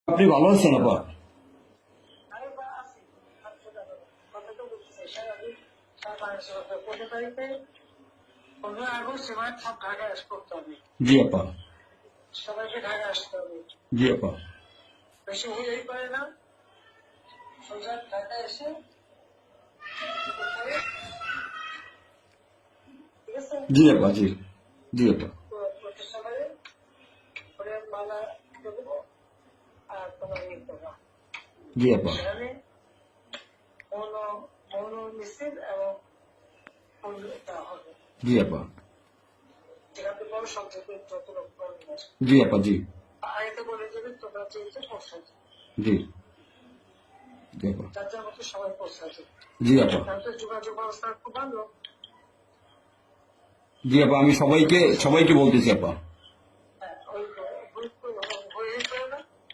আপনি ভালো আছেন আপা? আমি বা আছি কথা তো বলতেছি সারাদিন 15 তারিখে 15 আগস্ট এবার সব ঢাকায় করতে হবে, জি আপা। সবাইকে ঢাকায় আসতে হবে। জি আপা। বেশি হয়েই পারে না, সোজা ঢাকায় এসে ঠিক আছে জি আপা। জি জি আপা। প্রতিষ্ঠাবারে করে মালা দেবো আর তোমার ইয়ে করবা জি আপা। সেখানে মৌন মৌন মিছিল এবং ফুল দেওয়া হবে, জি আপা। যেখান থেকে বড় সংক্ষেপে যত লোক করবে। জি আপা। জি আগে তো বলে দেবে তোমরা চেয়েছো পৌঁছাতে, জি জি আপা। যার যার মতো সবাই পৌঁছাতে। জি আপা। তাহলে তো যোগাযোগ ব্যবস্থা খুব ভালো। জি আপা, আমি সবাইকে বলতেছি আপা।